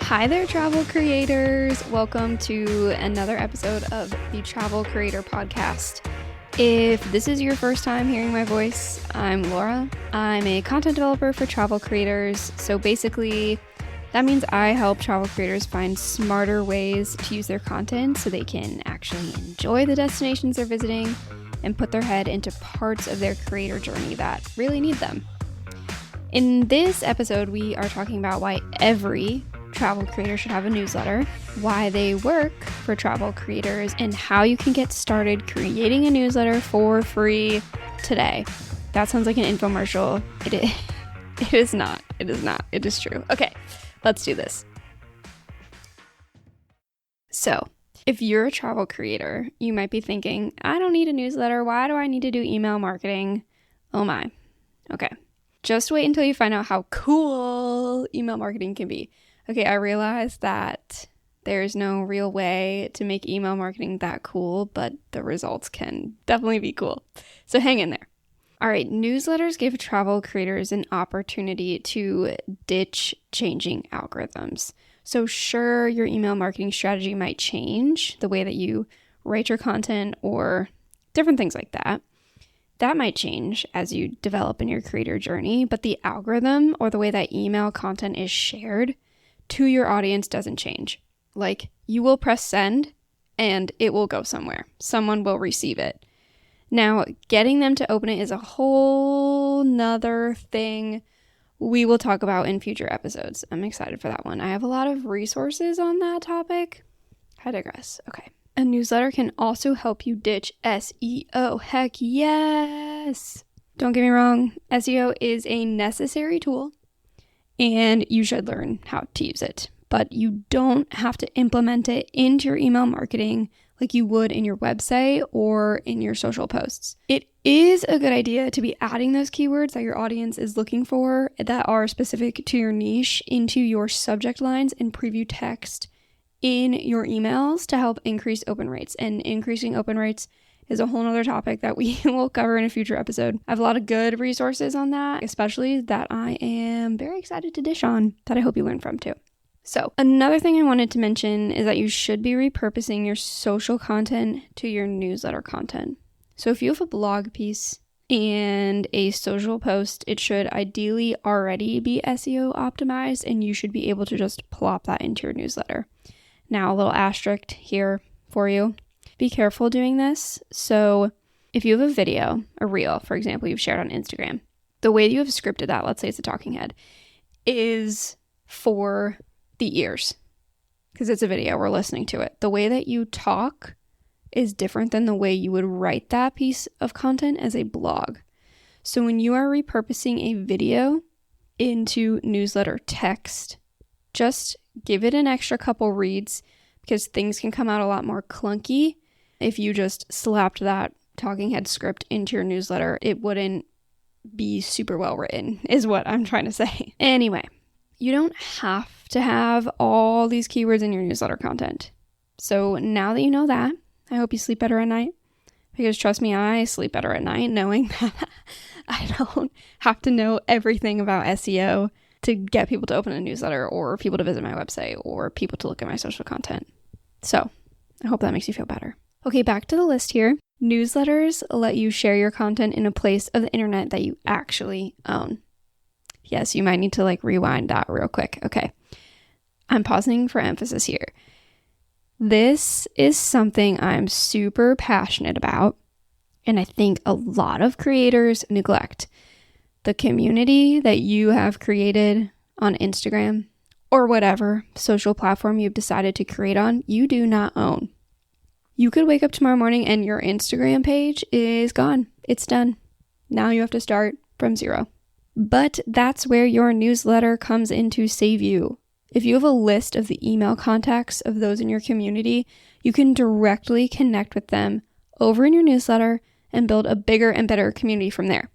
Hi there, travel creators. Welcome to another episode of the Travel Creator Podcast. If this is your first time hearing my voice, I'm Laura. I'm a content developer for travel creators. So basically, that means I help travel creators find smarter ways to use their content so they can actually enjoy the destinations they're visiting and put their head into parts of their creator journey that really need them. In this episode, we are talking about why every travel creator should have a newsletter, why they work for travel creators, and how you can get started creating a newsletter for free today. That sounds like an infomercial. It is not. It is true. Okay, let's do this. So, if you're a travel creator, you might be thinking, I don't need a newsletter. Why do I need to do email marketing? Oh my. Okay. Just wait until you find out how cool email marketing can be. Okay, I realize that there's no real way to make email marketing that cool, but the results can definitely be cool. So hang in there. All right, newsletters give travel creators an opportunity to ditch changing algorithms. So sure, your email marketing strategy might change, the way that you write your content or different things like that. That might change as you develop in your creator journey, but the algorithm or the way that email content is shared to your audience doesn't change. Like, you will press send and it will go somewhere. Someone will receive it. Now, getting them to open it is a whole nother thing we will talk about in future episodes. I'm excited for that one. I have a lot of resources on that topic. I digress. Okay. A newsletter can also help you ditch SEO. Heck yes! Don't get me wrong, SEO is a necessary tool and you should learn how to use it. But you don't have to implement it into your email marketing like you would in your website or in your social posts. It is a good idea to be adding those keywords that your audience is looking for that are specific to your niche into your subject lines and preview text in your emails to help increase open rates. And increasing open rates is a whole nother topic that we will cover in a future episode. I have a lot of good resources on that, especially that I am very excited to dish on that I hope you learn from too. So another thing I wanted to mention is that you should be repurposing your social content to your newsletter content. So if you have a blog piece and a social post, it should ideally already be SEO optimized and you should be able to just plop that into your newsletter. Now, a little asterisk here for you. Be careful doing this. So if you have a video, a reel, for example, you've shared on Instagram, the way you have scripted that, let's say it's a talking head, is for the ears because it's a video, we're listening to it. The way that you talk is different than the way you would write that piece of content as a blog. So when you are repurposing a video into newsletter text, just give it an extra couple reads because things can come out a lot more clunky. If you just slapped that talking head script into your newsletter, it wouldn't be super well written, is what I'm trying to say. Anyway, you don't have to have all these keywords in your newsletter content. So now that you know that, I hope you sleep better at night. Because trust me, I sleep better at night knowing that I don't have to know everything about SEO to get people to open a newsletter or people to visit my website or people to look at my social content. So I hope that makes you feel better. Okay, back to the list here. Newsletters let you share your content in a place of the internet that you actually own. Yes, you might need to rewind that real quick. Okay, I'm pausing for emphasis here. This is something I'm super passionate about, and I think a lot of creators neglect. The community that you have created on Instagram or whatever social platform you've decided to create on, you do not own. You could wake up tomorrow morning and your Instagram page is gone. It's done. Now you have to start from zero. But that's where your newsletter comes in to save you. If you have a list of the email contacts of those in your community, you can directly connect with them over in your newsletter and build a bigger and better community from there.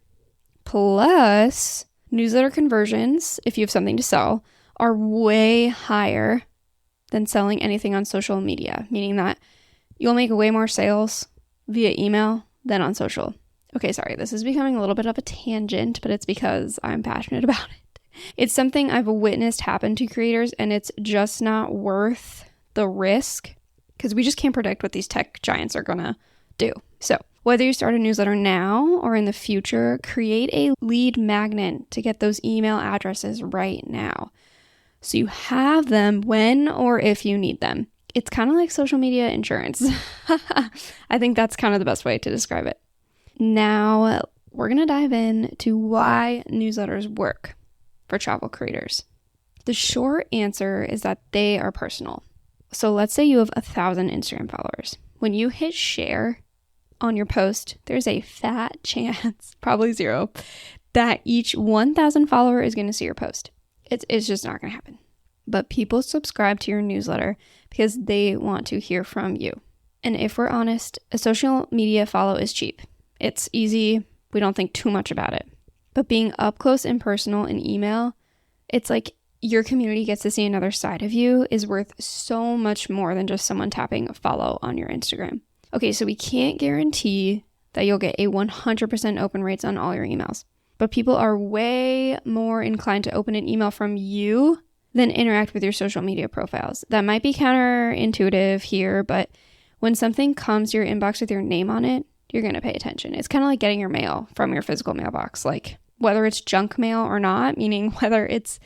Plus, newsletter conversions, if you have something to sell, are way higher than selling anything on social media, meaning that you'll make way more sales via email than on social. Okay, sorry, this is becoming a little bit of a tangent, but it's because I'm passionate about it. It's something I've witnessed happen to creators, and it's just not worth the risk because we just can't predict what these tech giants are gonna do. So whether you start a newsletter now or in the future, create a lead magnet to get those email addresses right now, so you have them when or if you need them. It's kind of like social media insurance. I think that's kind of the best way to describe it. Now, we're going to dive in to why newsletters work for travel creators. The short answer is that they are personal. So let's say you have 1,000 Instagram followers. When you hit share on your post, there's a fat chance, probably 0, that each 1,000 follower is going to see your post. It's just not going to happen. But people subscribe to your newsletter because they want to hear from you. And if we're honest, a social media follow is cheap. It's easy. We don't think too much about it. But being up close and personal in email, it's like your community gets to see another side of you is worth so much more than just someone tapping a follow on your Instagram. Okay, so we can't guarantee that you'll get a 100% open rates on all your emails. But people are way more inclined to open an email from you than interact with your social media profiles. That might be counterintuitive here, but when something comes to your inbox with your name on it, you're going to pay attention. It's kind of like getting your mail from your physical mailbox, like whether it's junk mail or not, meaning whether it's,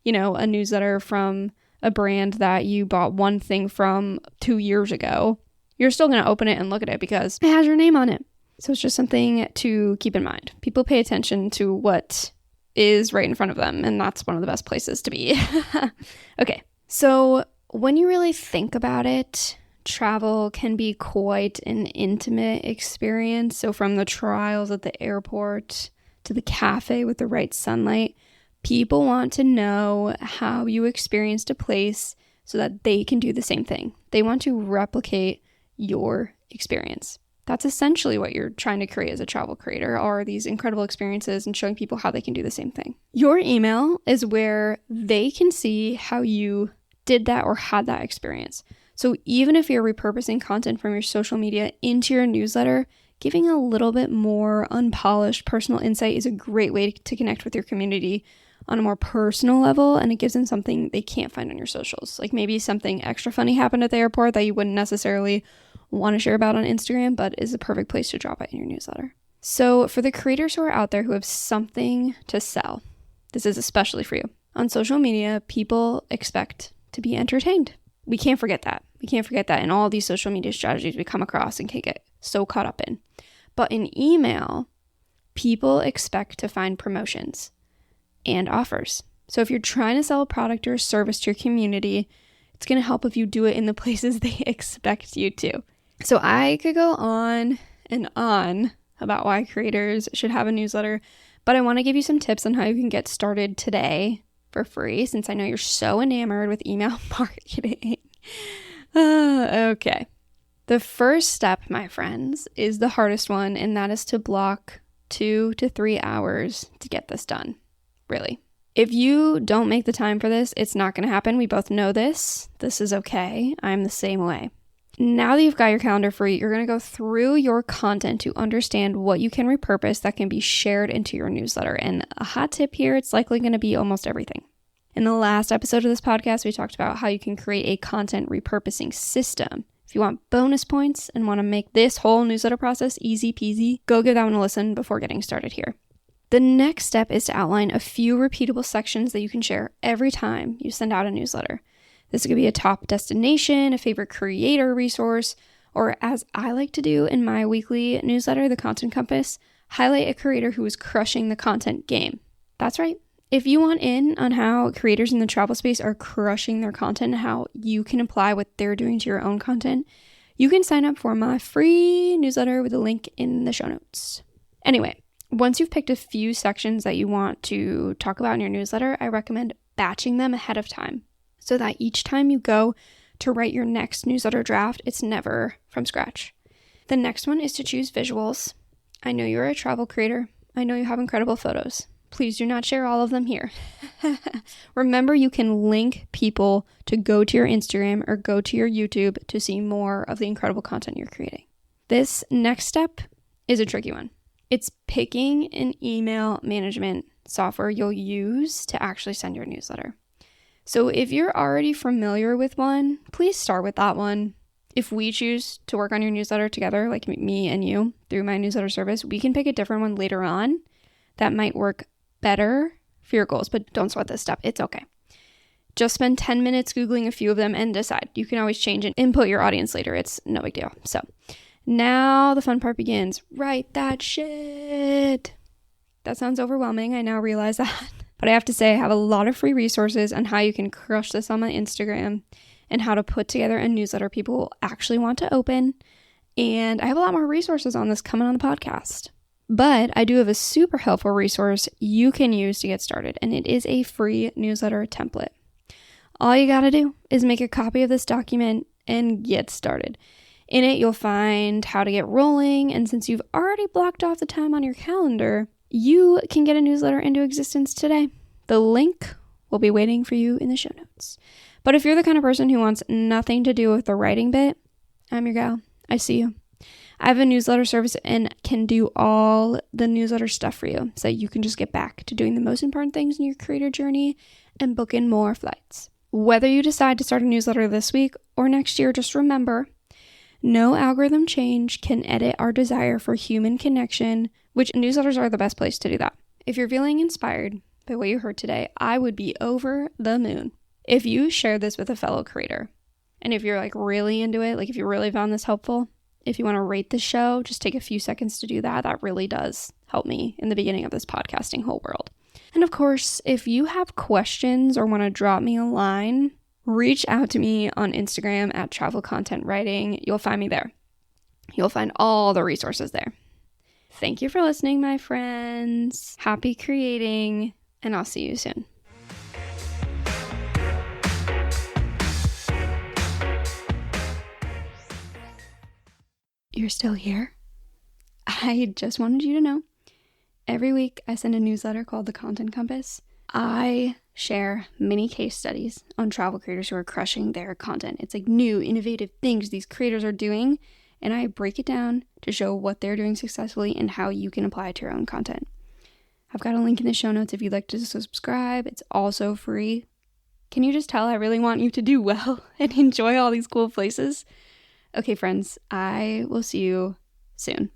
a newsletter from a brand that you bought one thing from 2 years ago, you're still going to open it and look at it because it has your name on it. So it's just something to keep in mind. People pay attention to what is right in front of them, and that's one of the best places to be. Okay, so when you really think about it, travel can be quite an intimate experience. So from the trials at the airport to the cafe with the right sunlight, people want to know how you experienced a place so that they can do the same thing. They want to replicate your experience. That's essentially what you're trying to create as a travel creator, are these incredible experiences and showing people how they can do the same thing. Your email is where they can see how you did that or had that experience. So even if you're repurposing content from your social media into your newsletter, giving a little bit more unpolished personal insight is a great way to connect with your community on a more personal level, and it gives them something they can't find on your socials. Like maybe something extra funny happened at the airport that you wouldn't necessarily want to share about on Instagram, but is a perfect place to drop it in your newsletter. So for the creators who are out there who have something to sell, this is especially for you. On social media, people expect to be entertained. We can't forget that. We can't forget that in all these social media strategies we come across and can get so caught up in. But in email, people expect to find promotions and offers. So if you're trying to sell a product or a service to your community, it's going to help if you do it in the places they expect you to. So I could go on and on about why creators should have a newsletter, but I want to give you some tips on how you can get started today for free, since I know you're so enamored with email marketing. Okay. The first step, my friends, is the hardest one, and that is to block 2 to 3 hours to get this done. Really. If you don't make the time for this, it's not going to happen. We both know this. This is okay. I'm the same way. Now that you've got your calendar free, you're going to go through your content to understand what you can repurpose that can be shared into your newsletter. And a hot tip here, it's likely going to be almost everything. In the last episode of this podcast, we talked about how you can create a content repurposing system. If you want bonus points and want to make this whole newsletter process easy peasy, go give that one a listen before getting started here. The next step is to outline a few repeatable sections that you can share every time you send out a newsletter. This could be a top destination, a favorite creator resource, or as I like to do in my weekly newsletter, the Content Compass, highlight a creator who is crushing the content game. That's right. If you want in on how creators in the travel space are crushing their content, how you can apply what they're doing to your own content, you can sign up for my free newsletter with a link in the show notes. Anyway, once you've picked a few sections that you want to talk about in your newsletter, I recommend batching them ahead of time so that each time you go to write your next newsletter draft, it's never from scratch. The next one is to choose visuals. I know you're a travel creator. I know you have incredible photos. Please do not share all of them here. Remember, you can link people to go to your Instagram or go to your YouTube to see more of the incredible content you're creating. This next step is a tricky one. It's picking an email management software you'll use to actually send your newsletter. So if you're already familiar with one, please start with that one. If we choose to work on your newsletter together, like me and you, through my newsletter service, we can pick a different one later on that might work better for your goals, but don't sweat this step. It's okay. Just spend 10 minutes Googling a few of them and decide. You can always change and input your audience later. It's no big deal. So now the fun part begins. Write that shit. That sounds overwhelming. I now realize that. But I have to say, I have a lot of free resources on how you can crush this on my Instagram and how to put together a newsletter people will actually want to open. And I have a lot more resources on this coming on the podcast. But I do have a super helpful resource you can use to get started, and it is a free newsletter template. All you gotta do is make a copy of this document and get started. In it, you'll find how to get rolling, and since you've already blocked off the time on your calendar, you can get a newsletter into existence today. The link will be waiting for you in the show notes. But if you're the kind of person who wants nothing to do with the writing bit, I'm your gal. I see you. I have a newsletter service and can do all the newsletter stuff for you so you can just get back to doing the most important things in your creator journey and book in more flights. Whether you decide to start a newsletter this week or next year, just remember, no algorithm change can edit our desire for human connection, which newsletters are the best place to do that. If you're feeling inspired by what you heard today, I would be over the moon if you share this with a fellow creator. And if you're like really into it, like if you really found this helpful, if you want to rate the show, just take a few seconds to do that. That really does help me in the beginning of this podcasting whole world. And of course, if you have questions or want to drop me a line, reach out to me on Instagram at Travel Content Writing. You'll find me there. You'll find all the resources there. Thank you for listening, my friends. Happy creating, and I'll see you soon. You're still here? I just wanted you to know, every week I send a newsletter called The Content Compass. I share mini case studies on travel creators who are crushing their content. It's like new, innovative things these creators are doing, and I break it down to show what they're doing successfully and how you can apply it to your own content. I've got a link in the show notes if you'd like to subscribe. It's also free. Can you just tell I really want you to do well and enjoy all these cool places? Okay, friends, I will see you soon.